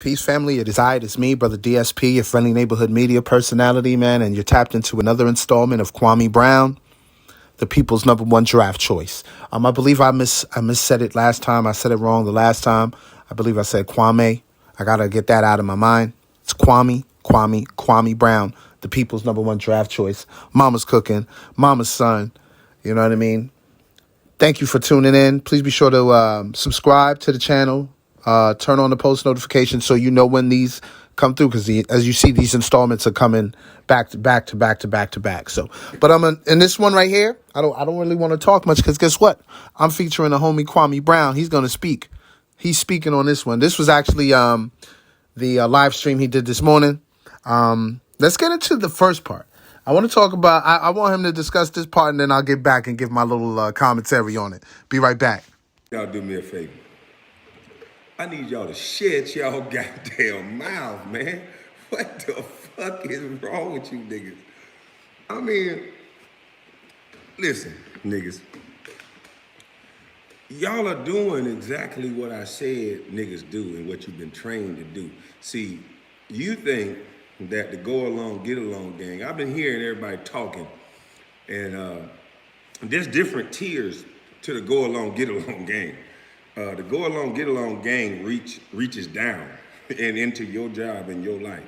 Peace, family. It is me, Brother DSP, your friendly neighborhood media personality, man, and you're tapped into another installment of Kwame Brown, the people's number one draft choice. I believe I missaid it last time. I said it wrong the last time. I believe I said Kwame. I gotta get that out of my mind. It's Kwame Brown, the people's number one draft choice. Mama's cooking, mama's son. You know what I mean? Thank you for tuning in. Please be sure to subscribe to the channel. Turn on the post notifications so you know when these come through, because as you see, these installments are coming back to back. So, but in this one right here, I don't really want to talk much, because guess what? I'm featuring the homie Kwame Brown. He's going to speak. He's speaking on this one. This was actually the live stream he did this morning. Let's get into the first part. I want to talk about, I want him to discuss this part, and then I'll get back and give my little commentary on it. Be right back. Y'all do me a favor. I need y'all to shut y'all goddamn mouth, man. What the fuck is wrong with you niggas? I mean, listen, niggas. Y'all are doing exactly what I said niggas do and what you've been trained to do. See, you think that the go along, get along gang, I've been hearing everybody talking, and there's different tiers to the go along, get along gang. The go along, get along gang reaches down and into your job and your life.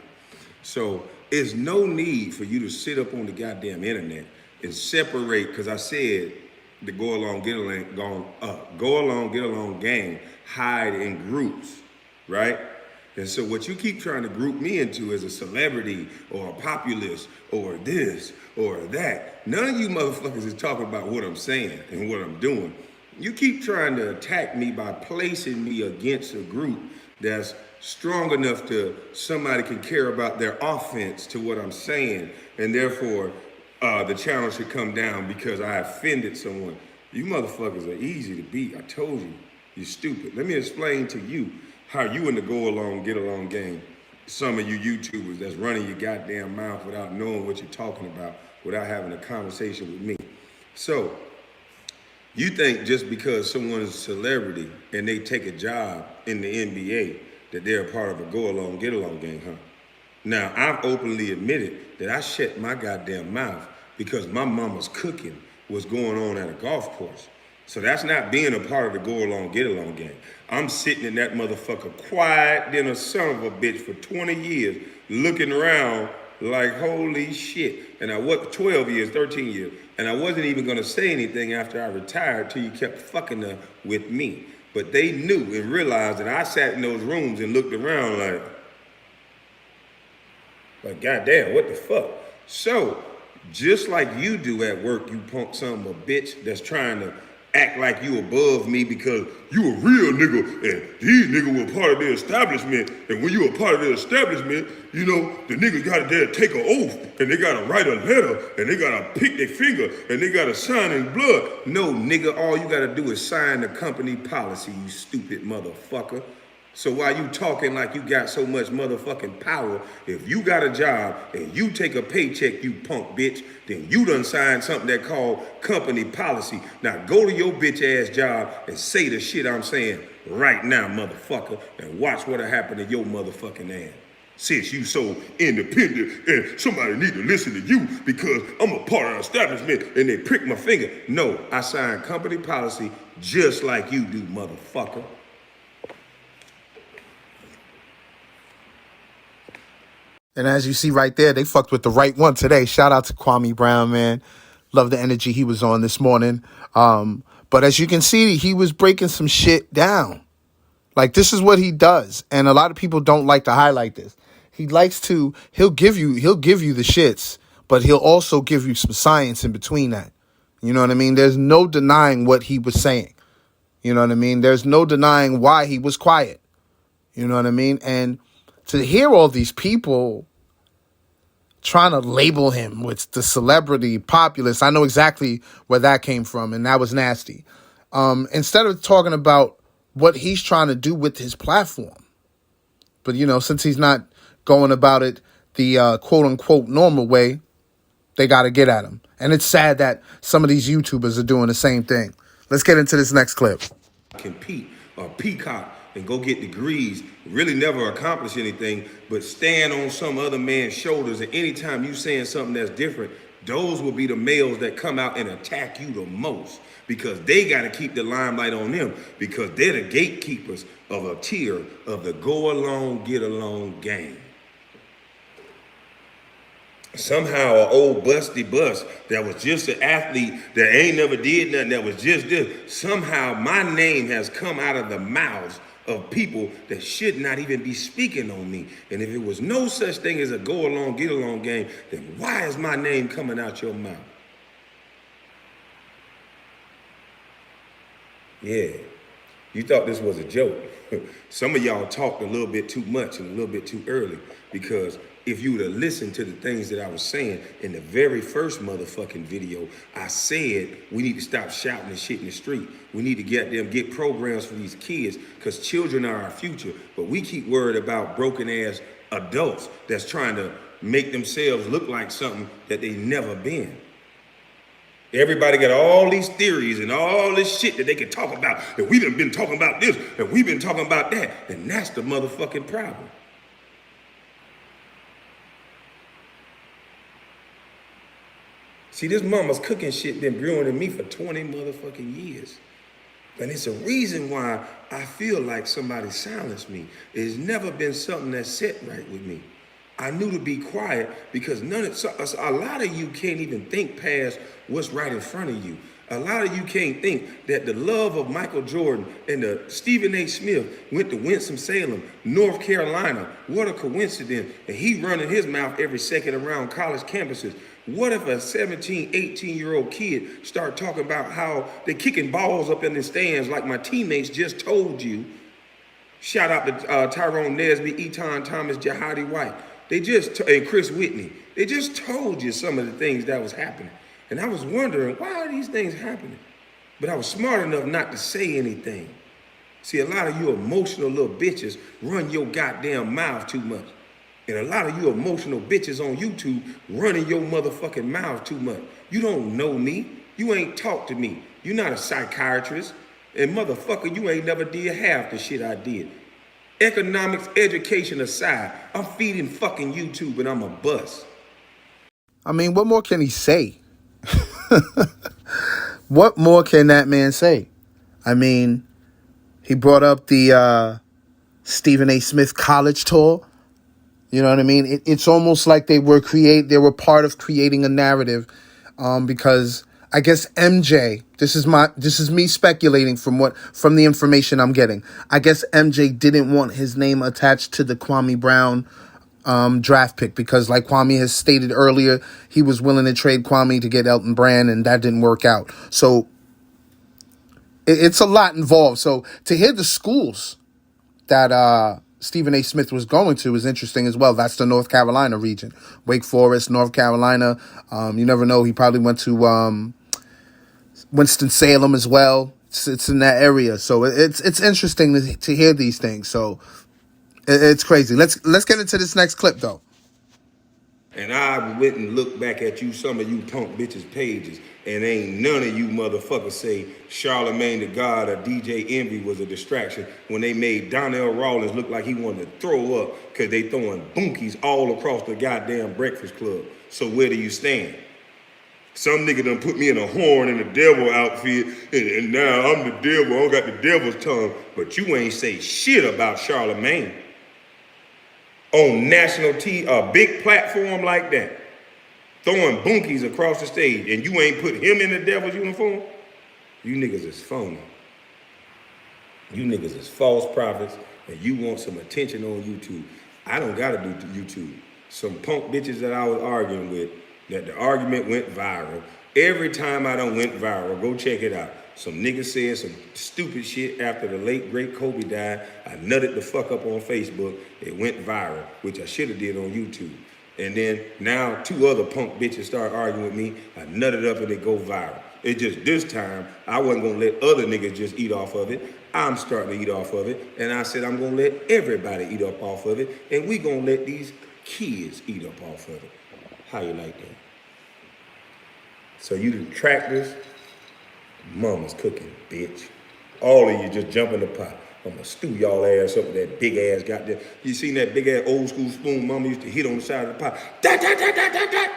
So there's no need for you to sit up on the goddamn internet and separate, because I said the go along, get along gang hide in groups, right? And so what you keep trying to group me into as a celebrity or a populist or this or that, none of you motherfuckers is talking about what I'm saying and what I'm doing. You keep trying to attack me by placing me against a group that's strong enough to somebody can care about their offense to what I'm saying, and therefore the channel should come down because I offended someone. You motherfuckers are easy to beat. I told you, you're stupid. Let me explain to you how you in the go along, get along game. Some of you YouTubers that's running your goddamn mouth without knowing what you're talking about, without having a conversation with me. So, you think just because someone's a celebrity and they take a job in the NBA that they're a part of a go-along, get-along gang, huh? Now, I've openly admitted that I shut my goddamn mouth because my mama's cooking was going on at a golf course. So that's not being a part of the go-along, get-along gang. I'm sitting in that motherfucker quiet than a son of a bitch for 20 years, looking around like, holy shit. And I worked 12 years, 13 years. And I wasn't even gonna say anything after I retired till you kept fucking with me. But they knew and realized that I sat in those rooms and looked around like goddamn, what the fuck? So, just like you do at work, you punk son of a bitch that's trying to act like you above me because you a real nigga and these niggas were part of the establishment, and when you a part of the establishment, you know, the niggas gotta dare take an oath and they gotta write a letter and they gotta pick their finger and they gotta sign in blood. No, nigga, all you gotta do is sign the company policy, you stupid motherfucker. So while you talking like you got so much motherfucking power, if you got a job and you take a paycheck, you punk bitch, then you done signed something that called company policy. Now go to your bitch ass job and say the shit I'm saying right now, motherfucker, and watch what'll happen to your motherfucking ass. Since you so independent and somebody need to listen to you because I'm a part of the establishment and they prick my finger. No, I signed company policy just like you do, motherfucker. And as you see right there, they fucked with the right one today. Shout out to Kwame Brown, man. Love the energy he was on this morning. But as you can see, he was breaking some shit down. Like, this is what he does. And a lot of people don't like to highlight this. He'll give you the shits, but he'll also give you some science in between that. You know what I mean? There's no denying what he was saying. You know what I mean? There's no denying why he was quiet. You know what I mean? And to hear all these people trying to label him with the celebrity populist, I know exactly where that came from, and that was nasty. Instead of talking about what he's trying to do with his platform. But, you know, since he's not going about it the quote-unquote normal way, they got to get at him. And it's sad that some of these YouTubers are doing the same thing. Let's get into this next clip. Compete or peacock and go get degrees, really never accomplish anything, but stand on some other man's shoulders. And anytime you saying something that's different, those will be the males that come out and attack you the most because they got to keep the limelight on them because they're the gatekeepers of a tier of the go along, get along gang. Somehow an old busty bus that was just an athlete that ain't never did nothing, that was just this, somehow my name has come out of the mouths of people that should not even be speaking on me. And if it was no such thing as a go along, get along game, then why is my name coming out your mouth? Yeah, you thought this was a joke. Some of y'all talked a little bit too much and a little bit too early because if you would have listened to the things that I was saying in the very first motherfucking video, I said we need to stop shouting and shit in the street. We need to get programs for these kids because children are our future. But we keep worried about broken ass adults that's trying to make themselves look like something that they never been. Everybody got all these theories and all this shit that they can talk about. And we done been talking about this and we've been talking about that. And that's the motherfucking problem. See, this mama's cooking shit been brewing in me for 20 motherfucking years. And it's a reason why I feel like somebody silenced me. It's never been something that set right with me. I knew to be quiet because a lot of you can't even think past what's right in front of you. A lot of you can't think that the love of Michael Jordan and the Stephen A. Smith went to Winston-Salem, North Carolina. What a coincidence. And he running his mouth every second around college campuses. What if a 17, 18-year-old kid start talking about how they're kicking balls up in the stands like my teammates just told you? Shout out to Tyrone Nesby, Eton Thomas, Jahadi White. And Chris Whitney. They just told you some of the things that was happening. And I was wondering, why are these things happening? But I was smart enough not to say anything. See, a lot of you emotional little bitches run your goddamn mouth too much. And a lot of you emotional bitches on YouTube running your motherfucking mouth too much. You don't know me. You ain't talked to me. You're not a psychiatrist. And motherfucker, you ain't never did half the shit I did. Economics, education aside, I'm feeding fucking YouTube and I'm a bust. I mean, what more can he say? What more can that man say? I mean, he brought up the Stephen A. Smith college tour. You know what I mean? It's almost like they were part of creating a narrative, because I guess MJ. This is me speculating from the information I'm getting. I guess MJ didn't want his name attached to the Kwame Brown draft pick because, like Kwame has stated earlier, he was willing to trade Kwame to get Elton Brand, and that didn't work out. So it's a lot involved. So to hear the schools that Stephen A. Smith was going to is interesting as well. That's the North Carolina region. Wake Forest, North Carolina. You never know. He probably went to Winston-Salem as well. It's in that area. So it's interesting to hear these things. So it's crazy. Let's get into this next clip, though. And I went and looked back at some of you punk bitches' pages, and ain't none of you motherfuckers say Charlemagne the God or DJ Envy was a distraction when they made Donnell Rawlings look like he wanted to throw up because they throwing bunkies all across the goddamn Breakfast Club. So where do you stand? Some nigga done put me in a horn and a devil outfit, and now I'm the devil, I don't got the devil's tongue, but you ain't say shit about Charlemagne. On national TV, a big platform like that, throwing bunkies across the stage, and you ain't put him in the devil's uniform? You niggas is phony. You niggas is false prophets, and you want some attention on YouTube. I don't gotta do YouTube. Some punk bitches that I was arguing with, that the argument went viral. Every time I done went viral, go check it out. Some niggas said some stupid shit after the late, great Kobe died. I nutted the fuck up on Facebook. It went viral, which I should have did on YouTube. And then now 2 other punk bitches start arguing with me. I nutted up and it go viral. It just this time, I wasn't gonna let other niggas just eat off of it. I'm starting to eat off of it. And I said I'm gonna let everybody eat up off of it. And we gonna let these kids eat up off of it. How you like that? So you the tractors, mama's cooking, bitch. All of you just jump in the pot. I'm gonna stew y'all ass up with that big ass goddamn. You seen that big ass old school spoon mama used to hit on the side of the pot? Dat, dat, dat, dat, dat, dat.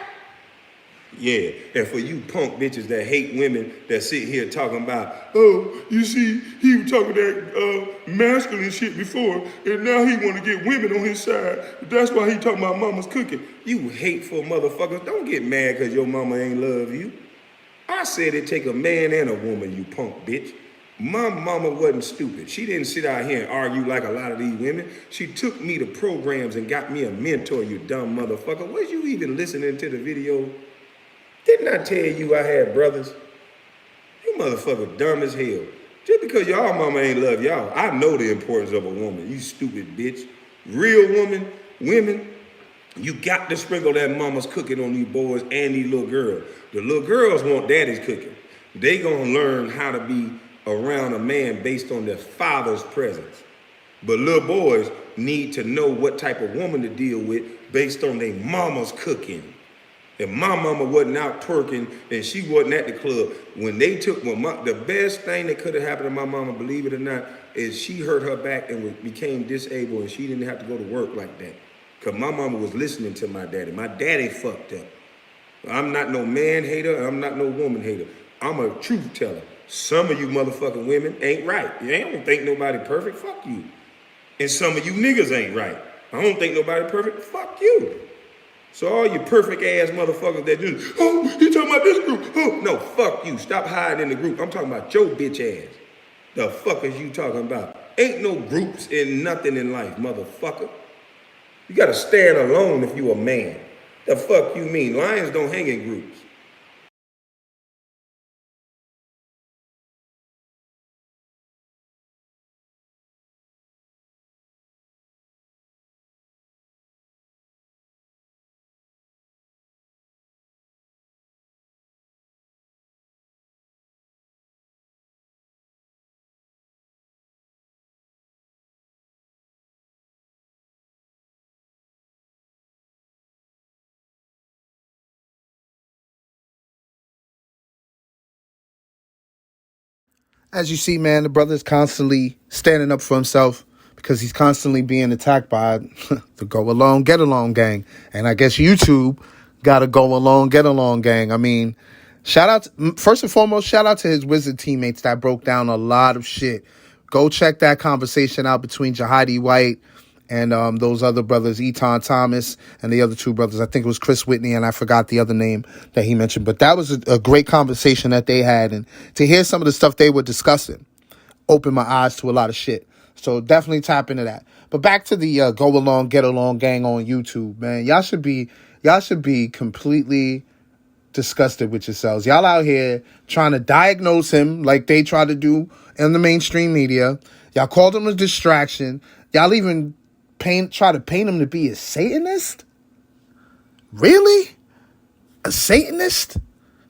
Yeah, and for you punk bitches that hate women that sit here talking about, oh, you see, he was talking that masculine shit before, and now he want to get women on his side. That's why he talking about mama's cooking. You hateful motherfuckers, don't get mad because your mama ain't love you. I said it take a man and a woman, you punk bitch. My mama wasn't stupid. She didn't sit out here and argue like a lot of these women. She took me to programs and got me a mentor, you dumb motherfucker. Was you even listening to the video? Didn't I tell you I had brothers? You motherfucker dumb as hell. Just because y'all mama ain't love y'all, I know the importance of a woman, you stupid bitch. Real women, you got to sprinkle that mama's cooking on these boys and these little girls. The little girls want daddy's cooking. They gonna learn how to be around a man based on their father's presence. But little boys need to know what type of woman to deal with based on their mama's cooking. If my mama wasn't out twerking and she wasn't at the club, the best thing that could have happened to my mama, believe it or not, is she hurt her back and became disabled and she didn't have to go to work like that. Because my mama was listening to my daddy. My daddy fucked up. I'm not no man hater, and I'm not no woman hater. I'm a truth teller. Some of you motherfucking women ain't right. You don't think nobody perfect, fuck you. And some of you niggas ain't right. I don't think nobody perfect, fuck you. So all you perfect ass motherfuckers that do, oh, he talking about this group. Oh, no, fuck you. Stop hiding in the group. I'm talking about your bitch ass. The fuck is you talking about? Ain't no groups in nothing in life, motherfucker. You gotta stand alone if you a man. The fuck you mean? Lions don't hang in groups. As you see, man, the brother's constantly standing up for himself because he's constantly being attacked by the Go Along, Get Along gang. And I guess YouTube got a Go Along, Get Along gang. I mean, first and foremost, shout out to his Wizard teammates that broke down a lot of shit. Go check that conversation out between Jahidi White and those other brothers, Eton Thomas, and the other two brothers. I think it was Chris Whitney, and I forgot the other name that he mentioned. But that was a great conversation that they had. And to hear some of the stuff they were discussing opened my eyes to a lot of shit. So definitely tap into that. But back to the Go Along, Get Along gang on YouTube, man. Y'all should be completely disgusted with yourselves. Y'all out here trying to diagnose him like they try to do in the mainstream media. Y'all called him a distraction. Y'all even try to paint him to be a Satanist? Really? A Satanist?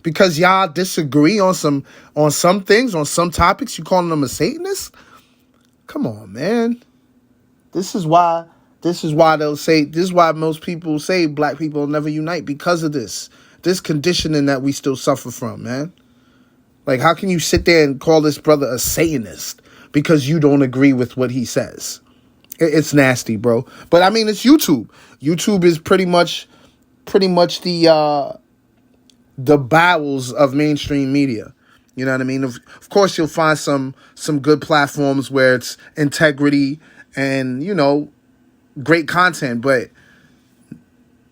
Because y'all disagree on some things, on some topics, you calling him a Satanist? Come on, man. This is why most people say black people will never unite, because of this conditioning that we still suffer from, man. Like, how can you sit there and call this brother a Satanist because you don't agree with what he says? It's nasty, bro. But I mean, it's YouTube. YouTube is pretty much the bowels of mainstream media. You know what I mean? Of course, you'll find some good platforms where it's integrity and, you know, great content. But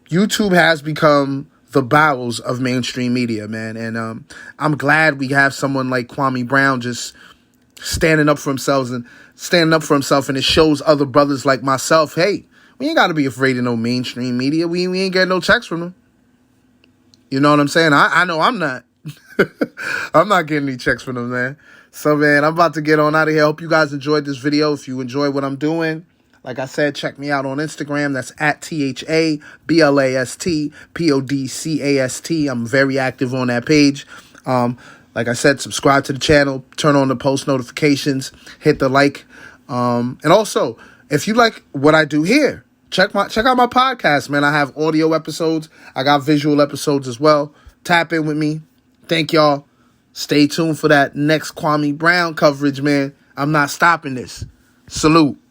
YouTube has become the bowels of mainstream media, man. And I'm glad we have someone like Kwame Brown just standing up for himself, and it shows other brothers like myself, hey, we ain't got to be afraid of no mainstream media. We ain't getting no checks from them. You know what I'm saying? I know I'm not. I'm not getting any checks from them, man. So, man, I'm about to get on out of here. Hope you guys enjoyed this video. If you enjoy what I'm doing, like I said, check me out on Instagram. That's at THABLASTPODCAST. I'm very active on that page. Like I said, subscribe to the channel, turn on the post notifications, hit the like. And also, if you like what I do here, check out my podcast, man. I have audio episodes. I got visual episodes as well. Tap in with me. Thank y'all. Stay tuned for that next Kwame Brown coverage, man. I'm not stopping this. Salute.